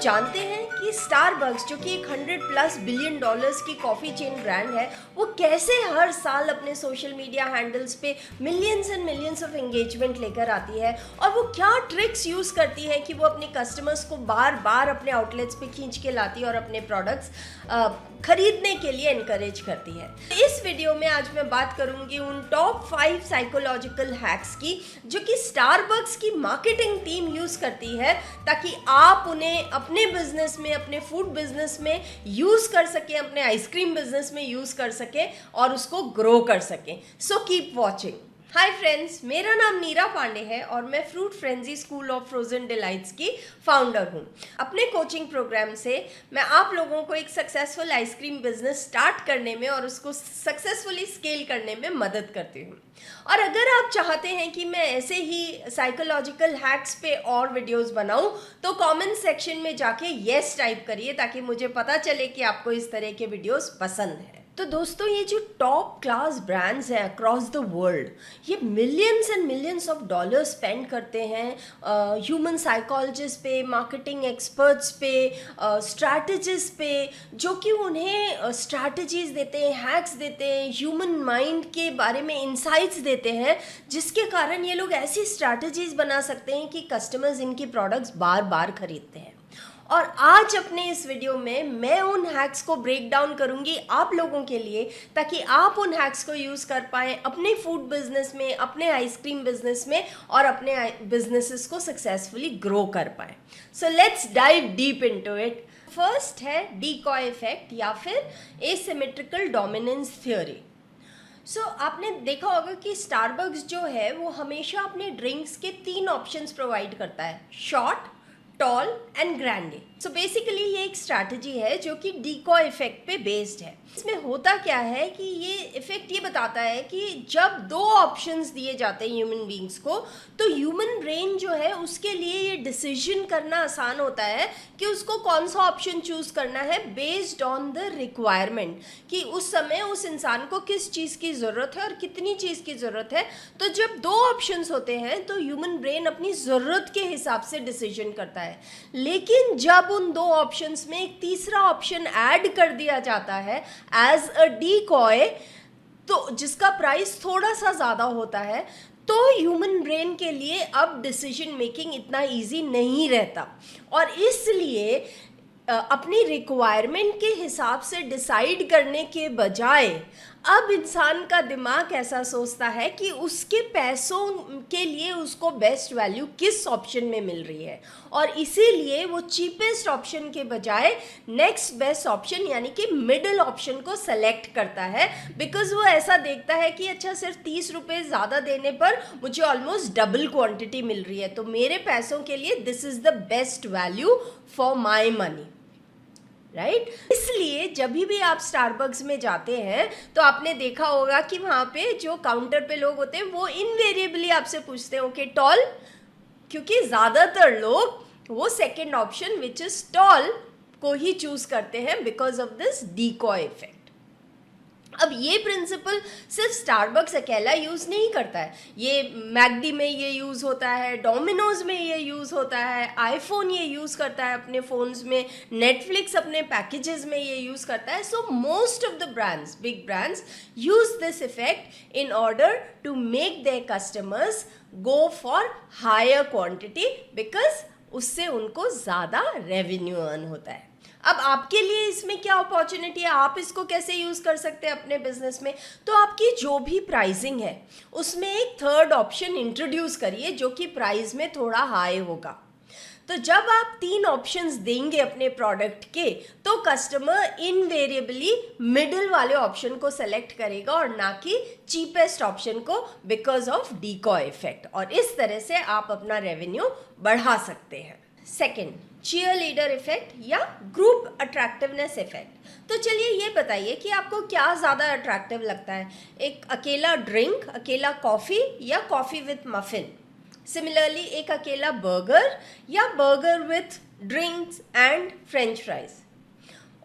जानते हैं कि स्टारबक्स जो कि एक 100+ बिलियन डॉलर्स की कॉफ़ी चेन ब्रांड है, वो कैसे हर साल अपने सोशल मीडिया हैंडल्स पे millions and millions of engagement लेकर आती है, और वो क्या ट्रिक्स यूज़ करती है कि वो अपने कस्टमर्स को बार बार अपने आउटलेट्स पे खींच के लाती है और अपने प्रोडक्ट्स खरीदने के लिए इनकरेज करती है। इस वीडियो में आज मैं बात करूंगी उन टॉप 5 साइकोलॉजिकल हैक्स की जो कि स्टारबक्स की मार्केटिंग टीम यूज़ करती है, ताकि आप उन्हें अपने बिजनेस में, अपने फूड बिजनेस में यूज़ कर सकें, अपने आइसक्रीम बिजनेस में यूज़ कर सकें और उसको ग्रो कर सकें। So keep watching. Hi friends, मेरा नाम नीरा पांडे है और मैं fruit frenzy school of frozen delights की फाउंडर हूँ। अपने कोचिंग प्रोग्राम से मैं आप लोगों को एक सक्सेसफुल आइसक्रीम बिजनेस स्टार्ट करने में और उसको सक्सेसफुली स्केल करने में मदद करती हूँ। और अगर आप चाहते हैं कि मैं ऐसे ही साइकोलॉजिकल हैक्स पे और वीडियोस बनाऊं, तो कमेंट सेक्शन में जाके येस टाइप करिए ताकि मुझे पता चले कि आपको इस तरह के वीडियोस पसंद है। तो दोस्तों, ये जो टॉप क्लास ब्रांड्स हैं अक्रॉस द वर्ल्ड, ये millions and millions of dollar spend करते हैं ह्यूमन साइकोलॉजिस्ट पे, मार्केटिंग एक्सपर्ट्स पे, स्ट्रैटेजिस्ट पे, जो कि उन्हें स्ट्रैटेजीज देते हैं, हैक्स देते हैं, ह्यूमन माइंड के बारे में इंसाइट्स देते हैं, जिसके कारण ये लोग ऐसी स्ट्रैटेजीज बना सकते हैं कि कस्टमर्स इनकी प्रोडक्ट्स बार बार खरीदते हैं। और आज अपने इस वीडियो में मैं उन हैक्स को ब्रेक डाउन करूंगी आप लोगों के लिए, ताकि आप उन हैक्स को यूज़ कर पाएँ अपने फूड बिजनेस में, अपने आइसक्रीम बिजनेस में और अपने बिजनेसेस को सक्सेसफुली ग्रो कर पाएँ। So let's dive deep into it. First है डीकॉय इफेक्ट या फिर एसिमेट्रिकल डोमिनेंस थ्योरी। सो आपने देखा होगा कि स्टारबक्स जो है वो हमेशा अपने ड्रिंक्स के 3 ऑप्शंस प्रोवाइड करता है, short, tall and Grande. So basically ये एक स्ट्रैटेजी है जो कि डीकॉय इफेक्ट पे बेस्ड है। इसमें होता क्या है कि ये इफेक्ट ये बताता है कि जब 2 ऑप्शंस दिए जाते हैं ह्यूमन बींग्स को, तो ह्यूमन ब्रेन जो है उसके लिए ये डिसीजन करना आसान होता है कि उसको कौन सा ऑप्शन चूज करना है बेस्ड ऑन द रिक्वायरमेंट, कि उस समय उस इंसान को किस चीज़ की ज़रूरत है और कितनी चीज़ की ज़रूरत है। तो जब 2 ऑप्शंस होते हैं तो ह्यूमन ब्रेन अपनी ज़रूरत के हिसाब से डिसीजन करता है। लेकिन जब उन 2 ऑप्शंस में एक तीसरा ऑप्शन ऐड कर दिया जाता है एज अ डीकॉय, तो जिसका प्राइस थोड़ा सा ज़्यादा होता है, तो ह्यूमन ब्रेन के लिए अब डिसीजन मेकिंग इतना इजी नहीं रहता, और इसलिए अपनी रिक्वायरमेंट के हिसाब से डिसाइड करने के बजाय अब इंसान का दिमाग ऐसा सोचता है कि उसके पैसों के लिए उसको बेस्ट वैल्यू किस ऑप्शन में मिल रही है, और इसीलिए वो चीपेस्ट ऑप्शन के बजाय नेक्स्ट बेस्ट ऑप्शन यानी कि मिडिल ऑप्शन को सेलेक्ट करता है, बिकॉज वो ऐसा देखता है कि अच्छा, सिर्फ 30 रुपये ज़्यादा देने पर मुझे ऑलमोस्ट डबल क्वांटिटी मिल रही है, तो मेरे पैसों के लिए this is the best value for my money, right. इसलिए जब भी आप स्टारबक्स में जाते हैं तो आपने देखा होगा कि वहाँ पे जो काउंटर पे लोग होते हैं वो इनवेरिएबली आपसे पूछते हैं ओके टॉल, क्योंकि ज़्यादातर लोग वो second option which is tall को ही चूज़ करते हैं because of this decoy effect. अब ये प्रिंसिपल सिर्फ स्टारबक्स अकेला यूज़ नहीं करता है, ये मैकडी में ये यूज़ होता है, डोमिनोज में ये यूज़ होता है, आईफोन ये यूज़ करता है अपने फ़ोन्स में, नेटफ्लिक्स अपने पैकेजेस में ये यूज़ करता है। So most of the brands, big brands use this effect in order to make their customers go for higher quantity, because उससे उनको ज़्यादा रेवेन्यू अर्न होता है। अब आपके लिए इसमें क्या अपॉर्चुनिटी है, आप इसको कैसे यूज़ कर सकते हैं अपने बिजनेस में? तो आपकी जो भी प्राइसिंग है उसमें एक थर्ड ऑप्शन इंट्रोड्यूस करिए जो कि प्राइस में थोड़ा हाई होगा। तो जब आप 3 ऑप्शंस देंगे अपने प्रोडक्ट के, तो कस्टमर इनवेरिएबली मिडिल वाले ऑप्शन को सेलेक्ट करेगा और ना कि चीपेस्ट ऑप्शन को, बिकॉज ऑफ डीकॉय इफेक्ट, और इस तरह से आप अपना रेवेन्यू बढ़ा सकते हैं। सेकेंड, चीयर लीडर इफेक्ट या ग्रुप अट्रैक्टिवनेस इफेक्ट। तो चलिए ये बताइए कि आपको क्या ज़्यादा अट्रैक्टिव लगता है, एक अकेला ड्रिंक, अकेला कॉफ़ी या कॉफ़ी विथ मफिन? सिमिलरली एक अकेला बर्गर या burger with drinks and French fries?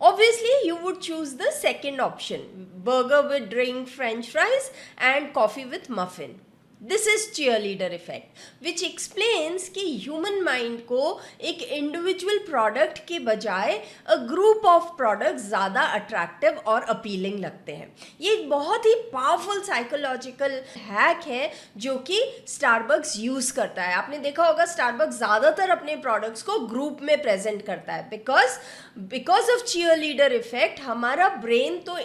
Obviously, you would choose the second option, burger with drink, french fries and coffee with muffin. This is cheerleader effect which explains कि human mind को एक individual product के बजाय a group of products ज़्यादा attractive और appealing लगते हैं. ये एक बहुत ही पावरफुल साइकोलॉजिकल हैक है जो कि स्टारबक्स यूज़ करता है. आपने देखा होगा स्टारबक्स ज़्यादातर अपने प्रोडक्ट्स को ग्रुप में प्रेजेंट करता है बिकॉज ऑफ cheerleader इफेक्ट. हमारा ब्रेन तो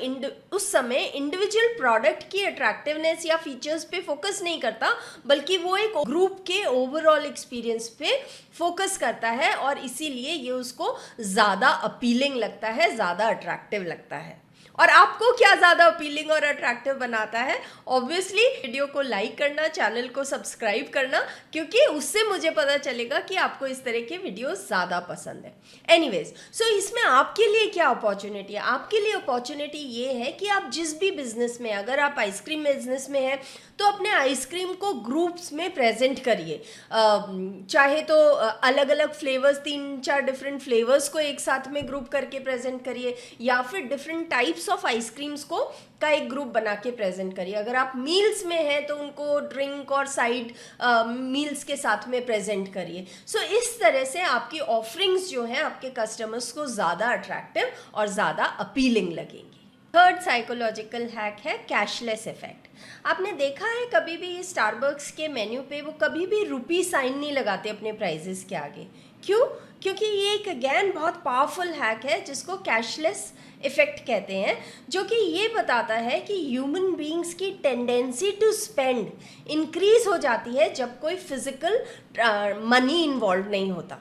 उस समय इंडिविजुअल प्रोडक्ट की अट्रैक्टिवनेस या फीचर्स पे फोकस नहीं करता, बल्कि वो एक ग्रुप के ओवरऑल एक्सपीरियंस पे फोकस करता है और इसीलिए ये उसको ज़्यादा अपीलिंग लगता है, ज़्यादा अट्रैक्टिव लगता है. और आपको क्या ज़्यादा अपीलिंग और अट्रैक्टिव बनाता है? ऑब्वियसली वीडियो को लाइक करना, चैनल को सब्सक्राइब करना, क्योंकि उससे मुझे पता चलेगा कि आपको इस तरह के वीडियोस ज़्यादा पसंद है. एनीवेज, सो इसमें आपके लिए क्या अपॉर्चुनिटी है? आपके लिए अपॉर्चुनिटी ये है कि आप जिस भी बिजनेस में, अगर आप आइसक्रीम बिजनेस में हैं तो अपने आइसक्रीम को ग्रुप्स में प्रेजेंट करिए. चाहे तो अलग अलग फ्लेवर्स, 3-4 डिफरेंट फ्लेवर्स को एक साथ में ग्रुप करके प्रेजेंट करिए, या फिर डिफरेंट टाइप्स ऑफ आइसक्रीम्स को का एक ग्रुप बना के प्रेजेंट करिए. अगर आप मील्स में हैं तो उनको ड्रिंक और साइड मील्स के साथ में प्रेजेंट करिए. सो इस तरह से आपकी ऑफरिंग्स जो हैं आपके कस्टमर्स को ज़्यादा अट्रैक्टिव और ज़्यादा अपीलिंग लगेंगी. थर्ड साइकोलॉजिकल हैक है कैशलेस इफेक्ट. आपने देखा है कभी भी स्टारबक्स के मेन्यू पे वो कभी भी रुपी साइन नहीं लगाते अपने प्राइजेस के आगे. क्यों? क्योंकि ये एक अगेन बहुत पावरफुल हैक है जिसको कैशलेस इफेक्ट कहते हैं, जो कि ये बताता है कि ह्यूमन बीइंग्स की टेंडेंसी टू स्पेंड इंक्रीज हो जाती है जब कोई फिजिकल मनी इन्वॉल्व नहीं होता.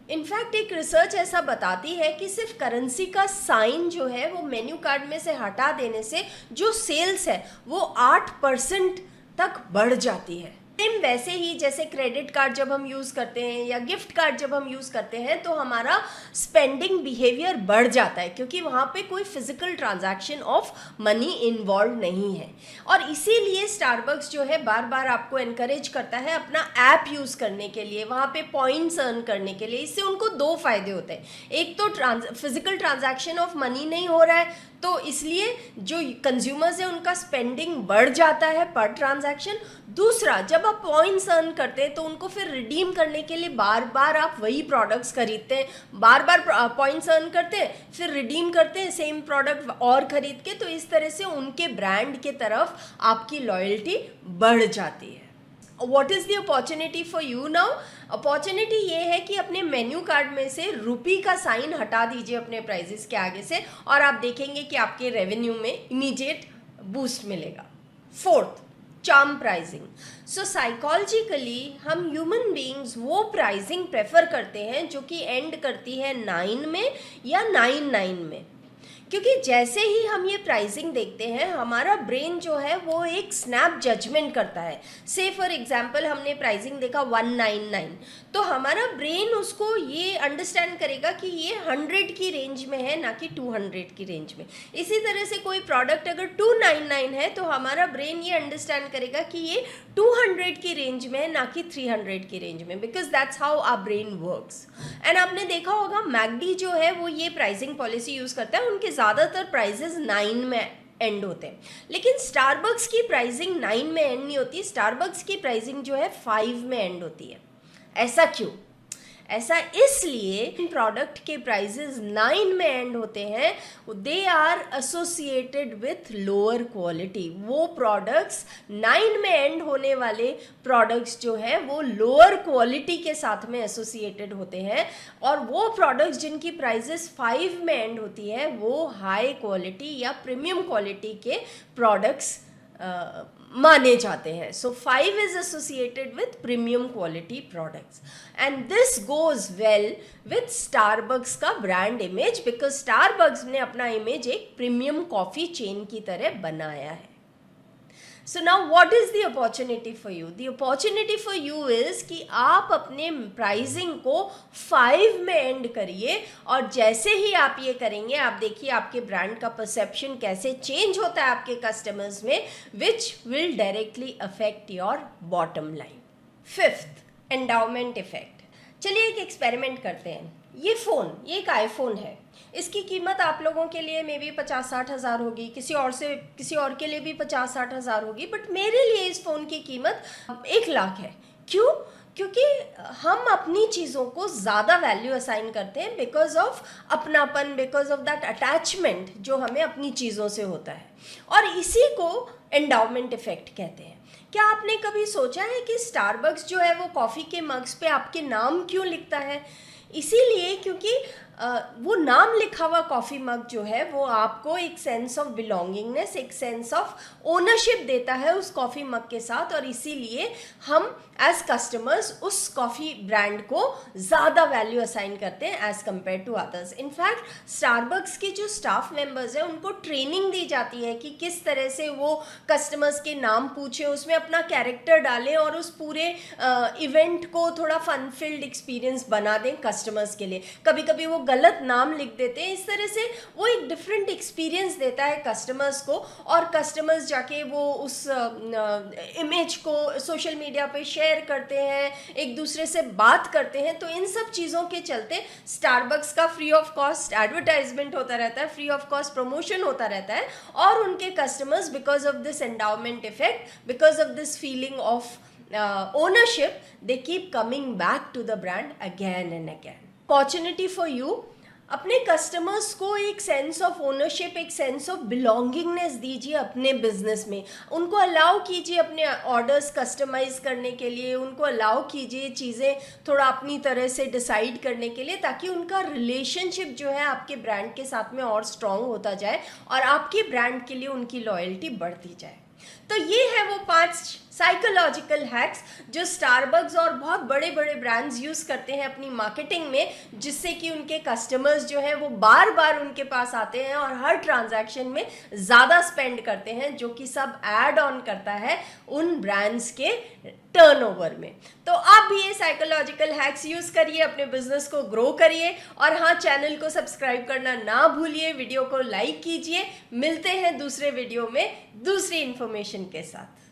इनफैक्ट एक रिसर्च ऐसा बताती है कि सिर्फ करेंसी का साइन जो है वो मेन्यू कार्ड में से हटा देने से जो सेल्स है वो 8% तक बढ़ जाती है. सेम वैसे ही जैसे क्रेडिट कार्ड जब हम यूज़ करते हैं या गिफ्ट कार्ड जब हम यूज़ करते हैं तो हमारा स्पेंडिंग बिहेवियर बढ़ जाता है, क्योंकि वहाँ पे कोई physical transaction of money involve नहीं है. और इसीलिए स्टारबक्स जो है बार बार आपको एनकरेज करता है अपना ऐप यूज़ करने के लिए, वहाँ पे पॉइंट्स अर्न करने के लिए. इससे उनको 2 फ़ायदे होते हैं. एक तो फिजिकल ट्रांजैक्शन ऑफ मनी नहीं हो रहा है, तो इसलिए जो कंज्यूमर्स है उनका स्पेंडिंग बढ़ जाता है पर ट्रांजैक्शन. दूसरा, जब आप पॉइंट्स अर्न करते हैं तो उनको फिर रिडीम करने के लिए बार बार आप वही प्रोडक्ट्स खरीदते हैं, बार बार पॉइंट्स अर्न करते हैं, फिर रिडीम करते हैं सेम प्रोडक्ट और खरीद के. तो इस तरह से उनके ब्रांड के तरफ आपकी लॉयल्टी बढ़ जाती है. What is the opportunity for you now? Opportunity ये है कि अपने मेन्यू कार्ड में से रुपी का साइन हटा दीजिए अपने प्राइजेस के आगे से, और आप देखेंगे कि आपके रेवेन्यू में इमीडिएट बूस्ट मिलेगा. Fourth, charm pricing. So psychologically हम ह्यूमन बीइंग्स वो प्राइसिंग प्रेफर करते हैं जो कि एंड करती है 9 में या 99 में, क्योंकि जैसे ही हम ये प्राइसिंग देखते हैं हमारा ब्रेन जो है वो एक स्नैप जजमेंट करता है. से फॉर एग्जांपल हमने प्राइसिंग देखा 199, तो हमारा ब्रेन उसको ये अंडरस्टैंड करेगा कि ये 100 की रेंज में है, ना कि 200 की रेंज में. इसी तरह से कोई प्रोडक्ट अगर 299 है तो हमारा ब्रेन ये अंडरस्टैंड करेगा कि ये 200 की रेंज में है, ना कि 300 की रेंज में, because that's how our brain works. And आपने देखा होगा मैकडी जो है वो ये प्राइसिंग पॉलिसी यूज़ करता है. उनके ज़्यादातर प्राइजेस 9 में एंड होते हैं, लेकिन स्टारबक्स की प्राइसिंग 9 में एंड नहीं होती. स्टारबक्स की प्राइसिंग जो है 5 में एंड होती है. ऐसा क्यों? ऐसा इसलिए प्रोडक्ट के प्राइजेस 9 में एंड होते हैं, they are associated with lower quality. वो प्रोडक्ट्स 9 में एंड होने वाले प्रोडक्ट्स जो है वो लोअर क्वालिटी के साथ में एसोसिएटेड होते हैं, और वो प्रोडक्ट्स जिनकी प्राइजेस 5 में एंड होती है वो हाई क्वालिटी या प्रीमियम क्वालिटी के प्रोडक्ट्स माने जाते हैं. सो 5 is associated with premium quality products, and this goes well with Starbucks का ब्रांड इमेज, बिकॉज स्टारबक्स ने अपना इमेज एक प्रीमियम कॉफ़ी चेन की तरह बनाया है. So now what is the opportunity for you? The opportunity for you is कि आप अपने प्राइसिंग को 5 में एंड करिए, और जैसे ही आप ये करेंगे आप देखिए आपके ब्रांड का परसेप्शन कैसे चेंज होता है आपके कस्टमर्स में, which will directly affect your bottom line. Fifth, endowment effect. चलिए एक एक्सपेरिमेंट करते हैं. ये एक आईफोन है, इसकी कीमत आप लोगों के लिए मे बी 50-60 हज़ार होगी, किसी और के लिए भी 50-60 हज़ार होगी, बट मेरे लिए इस फ़ोन की कीमत 1 लाख है। क्यों? क्योंकि हम अपनी चीज़ों को ज़्यादा वैल्यू असाइन करते हैं बिकॉज ऑफ अपनापन, बिकॉज ऑफ दैट अटैचमेंट जो हमें अपनी चीज़ों से होता है, और इसी को एंडाउमेंट इफेक्ट कहते हैं। क्या आपने कभी सोचा है कि स्टारबक्स जो है वो कॉफ़ी के मग्स पे आपके नाम क्यों लिखता है? इसीलिए क्योंकि वो नाम लिखा हुआ कॉफ़ी मग जो है वो आपको एक सेंस ऑफ बिलोंगिंगनेस, एक सेंस ऑफ ओनरशिप देता है उस कॉफ़ी मग के साथ, और इसीलिए हम एज कस्टमर्स उस कॉफ़ी ब्रांड को ज़्यादा वैल्यू असाइन करते हैं as compared to others. In fact Starbucks के जो स्टाफ मेंबर्स हैं उनको ट्रेनिंग दी जाती है कि किस तरह से वो कस्टमर्स के नाम पूछें, उसमें अपना कैरेक्टर डालें और उस पूरे इवेंट को थोड़ा फन फिल्ड एक्सपीरियंस बना दें कस्टमर्स के लिए। कभी कभी वो गलत नाम लिख देते हैं, इस तरह से वो एक डिफरेंट एक्सपीरियंस देता है कस्टमर्स को, और कस्टमर्स जाके वो उस इमेज को सोशल मीडिया पे शेयर करते हैं, एक दूसरे से बात करते हैं। तो इन सब चीज़ों के चलते स्टारबक्स का फ्री ऑफ कॉस्ट एडवर्टाइजमेंट होता रहता है, फ्री ऑफ कॉस्ट प्रमोशन होता रहता है, और उनके customers because of this endowment effect, because of this feeling of ownership, they keep coming back to the brand again and again. Opportunity for you, अपने customers को एक सेंस ऑफ ओनरशिप, एक sense of belongingness दीजिए अपने business में। उनको allow कीजिए अपने ऑर्डर्स कस्टमाइज करने के लिए, उनको अलाउ कीजिए चीज़ें थोड़ा अपनी तरह से डिसाइड करने के लिए, ताकि उनका रिलेशनशिप जो है आपके ब्रांड के साथ में और स्ट्रॉन्ग होता जाए और आपके ब्रांड के लिए उनकी लॉयल्टी बढ़ती जाए। तो ये है वो 5 साइकोलॉजिकल हैक्स जो स्टारबक्स और बहुत बड़े बड़े ब्रांड्स यूज़ करते हैं अपनी मार्केटिंग में, जिससे कि उनके कस्टमर्स जो हैं वो बार बार उनके पास आते हैं और हर ट्रांजैक्शन में ज़्यादा स्पेंड करते हैं, जो कि सब ऐड ऑन करता है उन ब्रांड्स के टर्नओवर में। तो आप भी ये साइकोलॉजिकल हैक्स यूज़ करिए, अपने बिजनेस को ग्रो करिए, और हाँ, चैनल को सब्सक्राइब करना ना भूलिए, वीडियो को लाइक कीजिए। मिलते हैं दूसरे वीडियो में दूसरी इन्फॉर्मेशन के साथ।